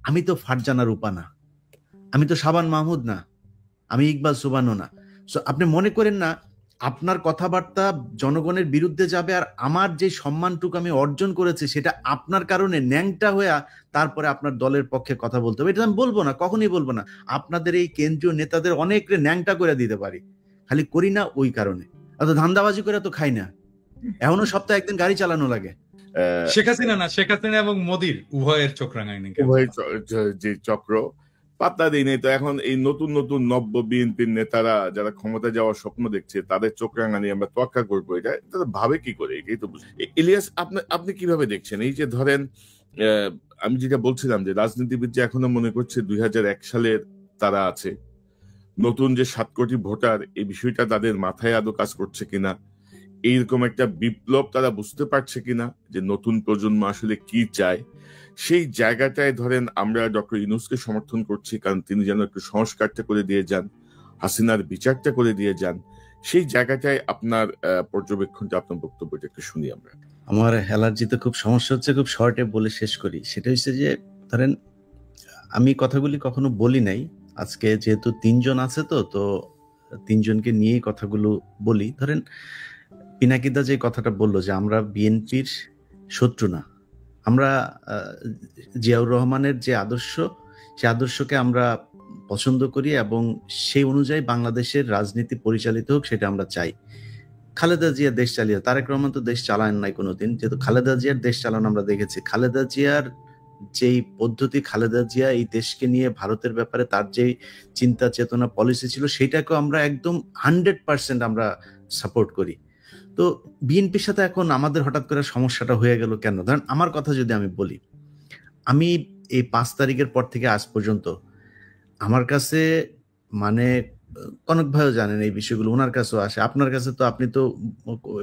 আমি তো ফারজানা রূপা না, আমি তো শাবান মাহমুদ না, আমি ইকবাল সুবানো না। সো আপনি মনে করেন না আপনার কথাবার্তা জনগণের বিরুদ্ধে যাবে, আর আমার যে সম্মানটুকু আমি অর্জন করেছি সেটা আপনার কারণে ন্যাংটা হয়ে তারপরে আপনার দলের পক্ষে কথা বলতে হবে, এটা আমি বলবো না, কখনই বলবো না। আপনাদের এই কেন্দ্রীয় নেতাদের অনেক ন্যাংটা করে দিতে পারি, খালি করি না ওই কারণে। অত ধান্দাবাজি করে তো খাই না, এখনো সপ্তাহে একদিন গাড়ি চালানো লাগে। শেখ হাসিনা না, শেখ হাসিনা এবং মোদির উভয়ের চোখ রাঙায়নি, উভয়ের যে চক্র পাত্তা দেয় নাই। তো এখন এই নতুন নতুন নব্য বিএনপির নেতারা যারা ক্ষমতা যাওয়ার স্বপ্ন দেখছে তাদের চোখ রাঙানি আমরা তোয়াক্কা করবো, এটা তারা ভাবে কি করে? এটাই তো ইলিয়াস, আপনি কিভাবে দেখছেন এই যে ধরেন আমি যেটা বলছিলাম যে রাজনীতিবিদ যে এখনো মনে করছে 2001 সালের তারা আছে, নতুন যে 7 কোটি ভোটার, এই বিষয়টা তাদের মাথায় আদৌ কাজ করছে কিনা, এইরকম একটা বিপ্লব তারা বুঝতে পারছে কিনা যে নতুন প্রজন্ম আসলে কি চায়, সেই জায়গাটায় ধরেন আমরা ডক্টর ইউনূসকে সমর্থন করছি, কারণ তিনি যেন একটু সংস্কারটা করে দিয়ে যান, হাসিনার বিচারটা করে দিয়ে যান। সেই জায়গাটায় আপনার পর্যবেক্ষণটা, আপনার বক্তব্যটা একটু শুনি আমরা। আমার অ্যালার্জিতে খুব সমস্যা হচ্ছে, খুব শর্টে বলে শেষ করি। সেটা হচ্ছে যে ধরেন আমি কথাগুলি কখনো বলি নাই, আজকে যেহেতু 3 জন আছে তো 3 জনকে নিয়েই কথাগুলো বলি। ধরেন পিনাকিদা যে কথাটা বললো যে আমরা বিএনপির শত্রু না, আমরা জিয়াউর রহমানের যে আদর্শ, সে আদর্শকে আমরা পছন্দ করি এবং সেই অনুযায়ী বাংলাদেশের রাজনীতি পরিচালিত হোক, সেটা আমরা চাই। খালেদা জিয়া দেশ চালিয়ে, তারেক রহমান তো দেশ চালান নাই কোনোদিন, যেহেতু খালেদা জিয়ার দেশ চালানো আমরা দেখেছি। খালেদা জিয়ার যেই পদ্ধতি, খালেদা জিয়া এই দেশকে নিয়ে ভারতের ব্যাপারে তার যেই চিন্তা চেতনা পলিসি ছিল, সেটাকে আমরা একদম 100% আমরা সাপোর্ট করি। তো বিএনপির সাথে এখন আমাদের হঠাৎ করে সমস্যাটা হয়ে গেল কেন? ধরেন আমার কথা যদি আমি বলি, আমি এই 5 তারিখের পর থেকে আজ পর্যন্ত আমার কাছে, মানে কনক ভাইও জানেন এই বিষয়গুলো, ওনার কাছেও আসে, আপনার কাছে তো, আপনি তো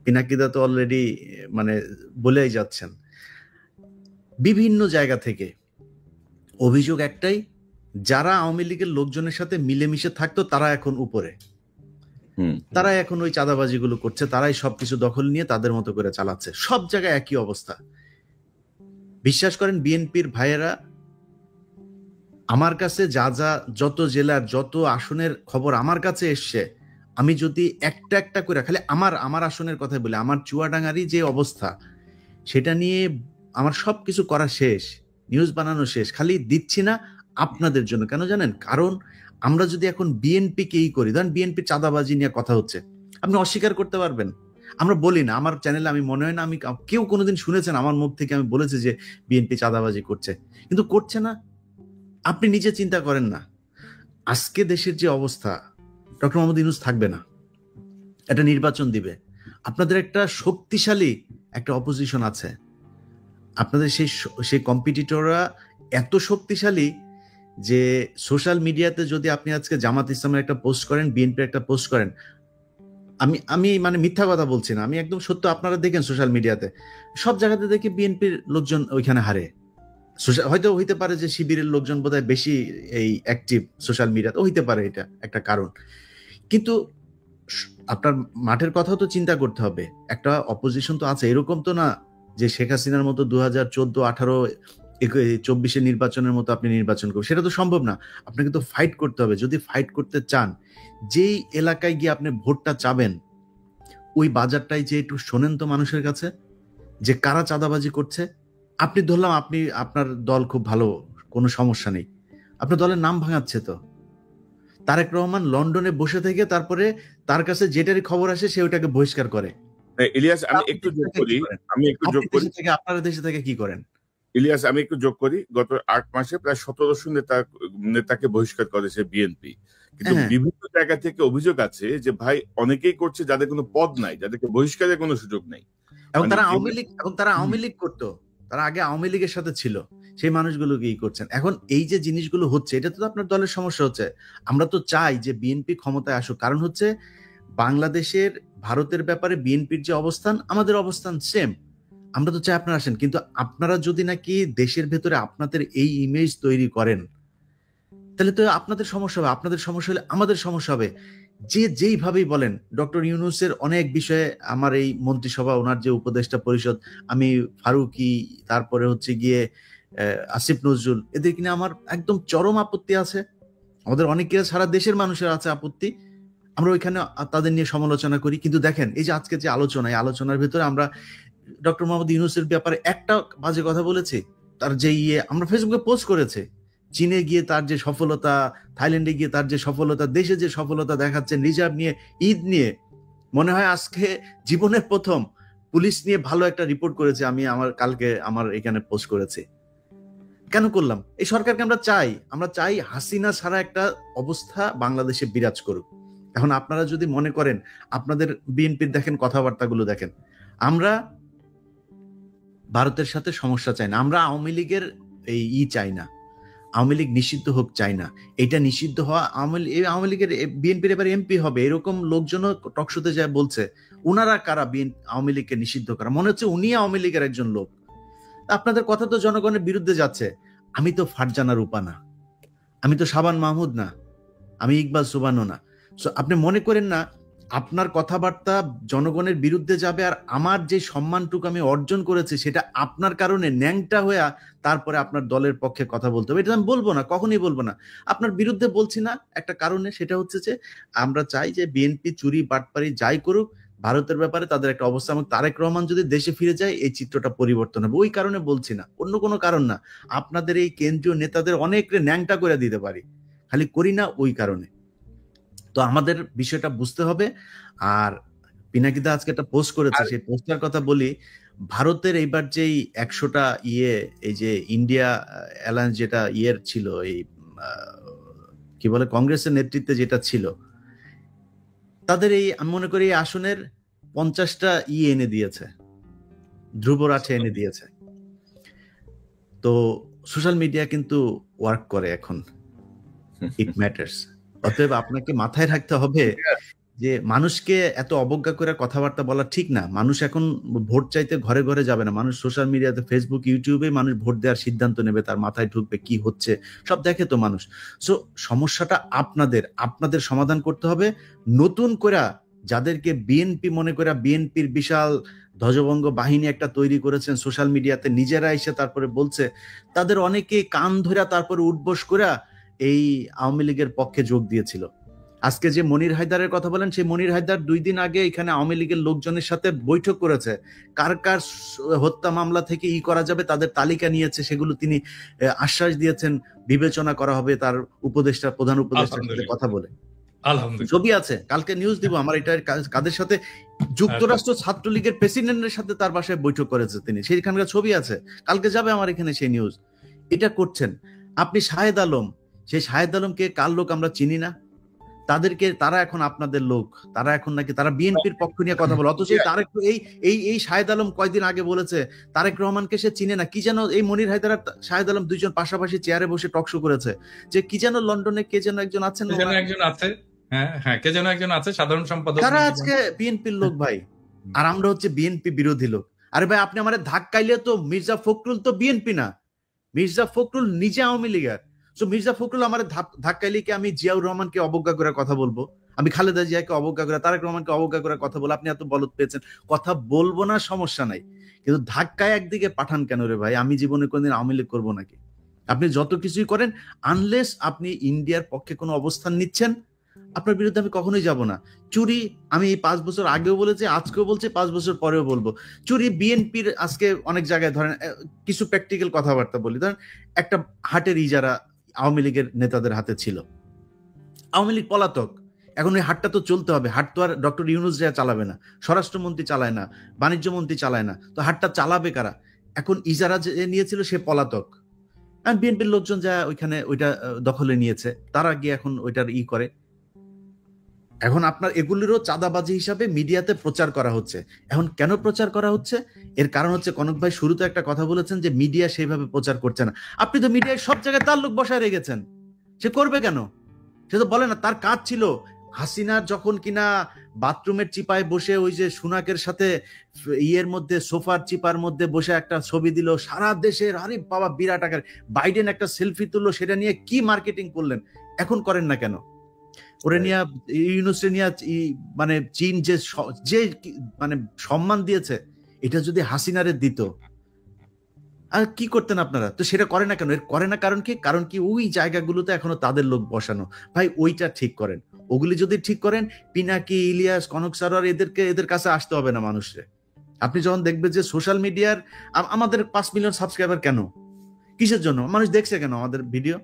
পিনাকিদা তো অলরেডি মানে বলেই যাচ্ছেন, বিভিন্ন জায়গা থেকে অভিযোগ একটাই, যারা আওয়ামী লীগের লোকজনের সাথে মিলেমিশে থাকতো তারা এখন উপরে, তারা এখন ওই চাঁদাবাজিগুলো করছে, তারাই সবকিছু দখল নিয়ে তাদের মতো করে চালাচ্ছে। সব জায়গায় একই অবস্থা। বিশ্বাস করেন বিএনপির ভাইয়েরা, আমার কাছে যত জেলার যত আসনের খবর আমার কাছে এসছে, আমি যদি একটা একটা করে খালি আমার আসনের কথা বলি, আমার চুয়াডাঙ্গারই যে অবস্থা, সেটা নিয়ে আমার সবকিছু করা শেষ, নিউজ বানানো শেষ, খালি দিচ্ছি না আপনাদের জন্য। কেন জানেন? কারণ আমরা যদি এখন বিএনপিকেই করি, ধরেন বিএনপি চাঁদাবাজি নিয়ে কথা হচ্ছে, আপনি অস্বীকার করতে পারবেন? আমরা বলি না, আমার চ্যানেলে আমি মনে হয় না আমি কেউ কোনোদিন শুনেছেন আমার মুখ থেকে আমি বলেছি যে বিএনপি চাঁদাবাজি করছে, কিন্তু করছে না। আপনি নিজে চিন্তা করেন না, আজকে দেশের যে অবস্থা, ডক্টর মোহাম্মদ ইউনূস থাকবে না, একটা নির্বাচন দিবে, আপনাদের একটা শক্তিশালী একটা অপোজিশন আছে, আপনাদের সেই কম্পিটিটররা এত শক্তিশালী যে সোশ্যাল মিডিয়াতে যদি আপনি আজকে জামাত ইসলামের একটা পোস্ট করেন, বিএনপির একটা পোস্ট করেন, আমি মানে মিথ্যা কথা বলছি না, আমি একদম সত্য, আপনারা দেখেন সোশ্যাল মিডিয়াতে সব জায়গাতে দেখি বিএনপির লোকজন ওইখানে হারে। হয়তো হইতে পারে যে শিবিরের লোকজন বোধহয় বেশি এই অ্যাক্টিভ সোশ্যাল মিডিয়াতে, হইতে পারে এটা একটা কারণ, কিন্তু আপনার মাঠের কথাও তো চিন্তা করতে হবে, একটা অপোজিশন তো আছে। এরকম তো না যে শেখ হাসিনার মতো 2014, 18, 24 নির্বাচনের মতো আপনি নির্বাচন করবেন, সেটা তো সম্ভব না। আপনাকে তো ফাইট করতে হবে। যদি ফাইট করতে চান, যেই এলাকায় গিয়ে আপনি ভোটটা চাবেন, ওই বাজারটাই যে একটু শোনেন তো মানুষের কাছে, যে কারা চাঁদাবাজি করছে। আপনি ধরলাম আপনি, আপনার দল খুব ভালো, কোনো সমস্যা নেই, আপনার দলের নাম ভাঙাচ্ছে তো। তারেক রহমান লন্ডনে বসে থেকে তারপরে তার কাছে যেটারই খবর আসে সে ওটাকে বহিষ্কার করে। ইলিয়াস, আমি একটু যোগ করি, আপনারা দেশে থেকে কি করেন? ইলিয়াস, আমি একটু যোগ করি, গত 8 মাসে প্রায় 1700 নেতাকে বহিষ্কার করেছে বিএনপি, কিন্তু বিভিন্ন জায়গা থেকে অভিযোগ আছে যে ভাই অনেকেই করছে যাদের কোনো পদ নাই, যাদেরকে বহিষ্কারের কোনো সুযোগ নাই, এবং তারা আওয়ামী লীগ করতো, তারা আগে আওয়ামী লীগের সাথে ছিল, সেই মানুষগুলোকে করছেন। এখন এই যে জিনিসগুলো হচ্ছে, এটা তো আপনার দলের সমস্যা হচ্ছে। আমরা তো চাই যে বিএনপি ক্ষমতায় আসুক, কারণ হচ্ছে বাংলাদেশের ভারতের ব্যাপারে বিএনপির যে অবস্থান, আমাদের অবস্থান সেম। আমরা তো চাই আপনারা আসেন, কিন্তু আপনারা যদি নাকি দেশের ভেতরে আপনাদের এই ইমেজ তৈরি করেন, তাহলে তো আপনাদের সমস্যা হবে। আপনাদের সমস্যা হলে আমাদের সমস্যা হবে। যেইভাবেই বলেন, ডক্টর ইউনূসের অনেক বিষয়ে আমার এই মন্ত্রিসভা, ওনার যে উপদেষ্টা পরিষদ, আমি ফারুকি, তারপরে হচ্ছে গিয়ে আসিফ নজরুল, এদের কিনে আমার একদম চরম আপত্তি আছে। আমাদের অনেকের সারা দেশের মানুষের আছে আপত্তি, আমরা ওইখানে তাদের নিয়ে সমালোচনা করি। কিন্তু দেখেন এই যে আজকে যে আলোচনা, এই আলোচনার ভিতরে আমরা ডক্টর মোহাম্মদ ইউনূসের ব্যাপারে একটা বাজে কথা বলেছি? তার যে আমরা ফেসবুকে পোস্ট করেছে, চীনে গিয়ে তার যে সফলতা, থাইল্যান্ডে গিয়ে তার যে সফলতা, দেশে যে সফলতা দেখাচ্ছেন, রিজার্ভ নিয়ে, ঈদ নিয়ে, মনে হয় আজকে জীবনের প্রথম পুলিশ নিয়ে ভালো একটা রিপোর্ট করেছে। আমি কালকে আমার এখানে পোস্ট করেছি। কেন করলাম? এই সরকারকে আমরা চাই হাসিনা ছাড়া একটা অবস্থা বাংলাদেশে বিরাজ করুক। এখন আপনারা যদি মনে করেন, আপনাদের বিএনপির দেখেন কথাবার্তাগুলো দেখেন, আমরা ভারতের সাথে সমস্যা চাই না, আমরা আওয়ামী লীগের এই চাই না, আওয়ামী লীগ নিষিদ্ধ হোক চাই না। এটা নিষিদ্ধ হওয়া আওয়ামী লীগের বিএনপির এবার এমপি হবে এরকম লোকজনও টকশোতে যায় বলছে। উনারা কারা আওয়ামী লীগকে নিষিদ্ধ করা? মনে হচ্ছে উনি আওয়ামী লীগের একজন লোক। আপনাদের কথা তো জনগণের বিরুদ্ধে যাচ্ছে। আমি তো ফারজানা রূপা না, আমি তো শাবান মাহমুদ না, আমি ইকবাল সুবানো না। আপনি মনে করেন না আপনার কথাবার্তা জনগণের বিরুদ্ধে যাবে, আর আমার যে সম্মানটুকু আমি অর্জন করেছি সেটা আপনার কারণে ন্যাংটা হয়ে তারপরে আপনার দলের পক্ষে কথা বলতে হবে, এটা আমি বলবো না, কখনই বলবো না। আপনার বিরুদ্ধে বলছি না একটা কারণে, সেটা হচ্ছে যে আমরা চাই যে বিএনপি চুরি বাটপারি যাই করুক, ভারতের ব্যাপারে তাদের একটা অবস্থা, এবং তারেক রহমান যদি দেশে ফিরে যায় এই চিত্রটা পরিবর্তন হবে। ওই কারণে বলছি না, অন্য কোনো কারণ না। আপনাদের এই কেন্দ্রীয় নেতাদের অনেক ন্যাংটা করে দিতে পারি, খালি করি না ওই কারণে। তো আমাদের বিষয়টা বুঝতে হবে। আর পিনাকিদা আজকে একটা পোস্ট করেছে, সেই পোস্টার কথা বলি। ভারতের এইবার যেই 100টা এই যে ইন্ডিয়া অ্যালায়েন্স যেটা ছিল, এই কি বলে কংগ্রেসের নেতৃত্বে যেটা ছিল, তাদের এই আমি মনে করি এই আসনের 50টা এনে দিয়েছে, ধ্রুবরাঠে এনে দিয়েছে। তো সোশ্যাল মিডিয়া কিন্তু ওয়ার্ক করে এখন, ইট ম্যাটার্স। অতএব আপনাকে মাথায় রাখতে হবে যে মানুষকে এত অবজ্ঞা করে কথাবার্তা বলা ঠিক না। মানুষ এখন ভোট চাইতে ঘরে ঘরে যাবে না, মানুষ সোশ্যাল মিডিয়াতে, ফেসবুক, ইউটিউবে মানুষ ভোট দেওয়ার সিদ্ধান্ত নেবে, তার মাথায় ঢুকবে কি হচ্ছে সব দেখে তো মানুষ। সো সমস্যাটা আপনাদের সমাধান করতে হবে। নতুন করে যাদেরকে বিএনপি মনে করে, বিএনপির বিশাল ধ্বজভঙ্গ বাহিনী একটা তৈরি করেছেন সোশ্যাল মিডিয়াতে, নিজেরা এসে তারপরে বলছে, তাদের অনেকে কান ধরে তারপরে উঠবোস করে এই আওয়ামী লীগের পক্ষে যোগ দিয়েছিল। আজকে যে মনির হায়দারের কথা বলেন, সেই মনির হায়দার 2 দিন আগে এখানে আওয়ামী লীগের লোকজনের সাথে বৈঠক করেছে, কার কার হত্যা মামলা থেকে করা যাবে তাদের তালিকা নিয়েছে, সেগুলো তিনি আশ্বাস দিয়েছেন বিবেচনা করা হবে তার উপদেষ্টা, প্রধান উপদেষ্টার সাথে কথা বলে। ছবি আছে, কালকে নিউজ দিব আমার। এটা কাদের সাথে? যুক্তরাষ্ট্র ছাত্রলীগের প্রেসিডেন্টের সাথে তার বাসায় বৈঠক করেছে তিনি, সেইখানকার ছবি আছে, কালকে যাবে আমার এখানে সেই নিউজ। এটা করছেন আপনি। শাহেদ আলম, সেই শাহেদ আলমকে কার লোক আমরা চিনি না, তারা এখন আপনাদের লোক, তারা এখন নাকি তারা বিএনপির পক্ষ নিয়ে কথা বলে। অথচ তারেক এই শাহেদ আলম কয়দিন আগে বলেছে তারেক রহমানকে সে চিনে না। কি যেন এই মনির হায়দার আর শাহেদ আলম দুইজন পাশাপাশি চেয়ারে বসে টকশো করেছে, যে কি যেন লন্ডনে কে যেন একজন আছেন, কে যেন একজন আছে সাধারণ সম্পাদক, তারা আজকে বিএনপির লোক ভাই, আর আমরা হচ্ছে বিএনপি বিরোধী লোক। আরে ভাই আপনি আমাদের ধাক্কাইলে তো মির্জা ফখরুল তো বিএনপি না, মির্জা ফখরুল নিজে আওয়ামী লীগের। সো মির্জা ফখরুল আমার ধাক্কাইলে কি আমি জিয়াউর রহমানকে অবজ্ঞা করে কথা বলবো? আমি খালেদা জিয়াকে অবজ্ঞা করে, তারেক রহমানকে অবজ্ঞা করে কথা বলবো? আপনি এত বলদ পেয়েছেন, কথা বলবো না, সমস্যা নাই, কিন্তু ধাক্কায় একদিকে পাঠান কেন রে ভাই? আমি জীবনে কোনদিন আওয়ামী লীগ করবো নাকি? আপনি যত কিছুই করেন, আনলেস আপনি ইন্ডিয়ার পক্ষে কোনো অবস্থান নিচ্ছেন, আপনার বিরুদ্ধে আমি কখনোই যাব না। চুরি আমি এই 5 বছর আগেও বলেছি, আজকেও বলছি, 5 বছর পরেও বলবো। চুরি বিএনপির আজকে অনেক জায়গায়, ধরেন কিছু প্র্যাকটিক্যাল কথাবার্তা বলি, ধরেন একটা হাটের ইজারা আওয়ামী লীগের নেতাদের হাতে ছিল, আওয়ামী লীগ পলাতক, এখন ওই হাটটা তো চলতে হবে। হাট তো আর ডক্টর ইউনূস চালাবে না, স্বরাষ্ট্রমন্ত্রী চালায় না, বাণিজ্য মন্ত্রী চালায় না, তো হাটটা চালাবে কারা? এখন ইজারা যে নিয়েছিল সে পলাতক, আর বিএনপির লোকজন যা ওইখানে ওইটা দখলে নিয়েছে, তারা গিয়ে এখন ওইটার করে। এখন আপনার এগুলিরও চাঁদাবাজি হিসাবে মিডিয়াতে প্রচার করা হচ্ছে। এখন কেন প্রচার করা হচ্ছে? এর কারণ হচ্ছে, কনক ভাই শুরুতে একটা কথা বলেছেন যে মিডিয়া সেইভাবে প্রচার করছে না। আপনি তো মিডিয়ায় সব জায়গায় তার লোক বসায় রেখেছেন, সে করবে কেন? সে তো বলে না, তার কাজ ছিল হাসিনার যখন কিনা বাথরুমের চিপায় বসে ওই যে সুনাকের সাথে মধ্যে সোফার চিপার মধ্যে বসে একটা ছবি দিল, সারা দেশের আরে বাবা বিরাট আকার, বাইডেন একটা সেলফি তুললো, সেটা নিয়ে কি মার্কেটিং করলেন, এখন করেন না কেন? ওরে নিয়ে ইউনূসে নিয়ে মানে চীন যে মানে সম্মান দিয়েছে, এটা যদি হাসিনারে দিত, আর কি করতেন আপনারা? তো সেটা করে না কেন? এর করে না কারণ কি? কারণ কি ওই জায়গাগুলোতে এখনো তাদের লোক বসানো। ভাই ওইটা ঠিক করেন। ওগুলি যদি ঠিক করেন, পিনাকি, ইলিয়াস, কনক সারোয়ার এদের কাছে আসতে হবে না মানুষরে। আপনি যখন দেখবেন যে সোশ্যাল মিডিয়ার আমাদের 5 মিলিয়ন সাবস্ক্রাইবার কেন? কিসের জন্য? মানুষ দেখছে কেন আমাদের ভিডিও?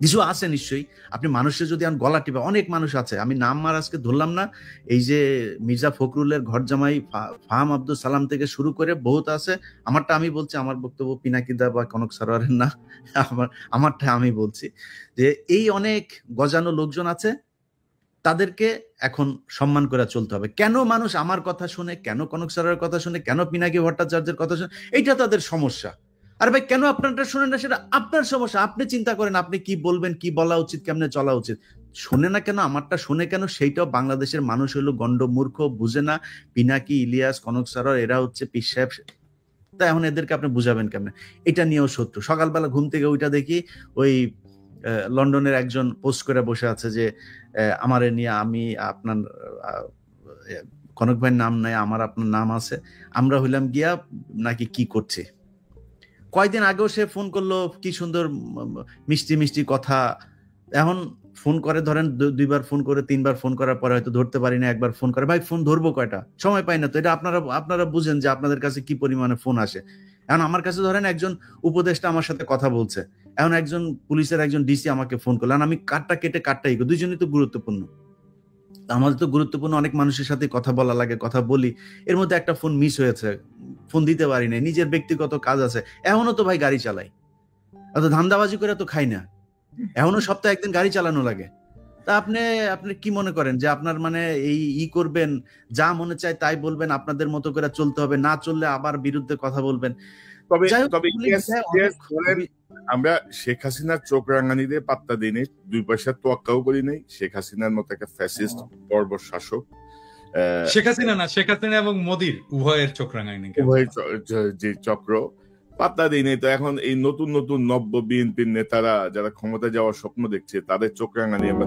কিছু আছে নিশ্চয়ই। আপনি মানুষের যদি গলা টিপে, অনেক মানুষ আছে, আমি নাম আর আজকে ধরলাম না। এই যে মির্জা ফখরুলের ঘর জামাই ফাহাম আব্দুল সালাম থেকে শুরু করে বহুত আছে। আমারটা আমি বলছি, আমার বক্তব্য পিনাকিদা বা কনক সারোয়ারের না, আমারটা আমি বলছি যে এই অনেক গজানো লোকজন আছে, তাদেরকে এখন সম্মান করে চলতে হবে। কেন মানুষ আমার কথা শুনে, কেন কনক সারোয়ারের কথা শুনে, কেন পিনাকি ভট্টাচার্যের কথা শুনে, এইটা তাদের সমস্যা। আর ভাই কেন আপনারটা শোনেন না, সেটা আপনার সমস্যা। আপনি চিন্তা করেন আপনি কি বলবেন, কি বলা উচিত, কেমনে চলা উচিত। শোনে না কেন, আমারটা শোনে কেন, সেইটাও বাংলাদেশের মানুষ হলো গন্ড মূর্খ, বুঝে না। পিনাকি, ইলিয়াস, কনক সারোয়ার এরা হচ্ছে পীর সাহেব। তা এখন এদেরকে আপনি বুঝাবেন কেমনে? এটা নিয়েও শত্রু। সকালবেলা ঘুম থেকে ওইটা দেখি, ওই লন্ডনের একজন পোস্ট করে বসে আছে যে আমারে নিয়ে, আমি আপনার কনক ভাইয়ের নাম নাই, আমার আপনার নাম আছে, আমরা হইলাম গিয়া নাকি কি করছে। কয়দিন আগেও সে ফোন করলো, কি সুন্দর মিষ্টি মিষ্টি কথা। এখন ফোন করে, ধরেন 2বার ফোন করে, 3বার ফোন করার পরে হয়তো ধরতে পারি না, একবার ফোন করে। ভাই ফোন ধরবো কয়টা? সময় পাই না তো। এটা আপনারা বুঝেন যে আপনাদের কাছে কি পরিমাণে ফোন আসে। এখন আমার কাছে ধরেন একজন উপদেষ্টা আমার সাথে কথা বলছে, এখন একজন পুলিশের একজন ডিসি আমাকে ফোন করলো, আমি কাটটা কেটে কাটটা ইগো, দুইজনই তো গুরুত্বপূর্ণ। আমাদের তো গুরুত্বপূর্ণ অনেক মানুষের সাথে কথা বলা লাগে, কথা বলি, এর মধ্যে একটা ফোন মিস হয়েছে, ফোন দিতে পারি না, নিজের ব্যক্তিগত কাজ আছে। এখনো তো ভাই গাড়ি চালাই, অত ধান্দাবাজি করে তো খাই না, এখনো সপ্তাহে একদিন গাড়ি চালানো লাগে। তা আপনি কি মনে করেন যে আপনার মানে এই করবেন, যা মনে চায় তাই বলবেন, আপনাদের মতো করে চলতে হবে, না চললে আবার বিরুদ্ধে কথা বলবেন? তবে আমরা শেখ হাসিনার চোখ রাঙানিদের পাত্তা দিই নাই, 2 পয়সা তোয়াক্কাও করি নাই। শেখ হাসিনার মতো একটা ফ্যাসিস্ট বর্বর শাসক, শেখ হাসিনা না, শেখ হাসিনা এবং মোদির উভয়ের চোখ রাঙায়নি, উভয়ের যে চক্র পাত্তা দিই নাই। তো এখন এই নতুন নতুন নব্য বিএনপির নেতারা যারা ক্ষমতা যাওয়ার স্বপ্ন দেখছে, তাদের চোখ রাঙানি আমরা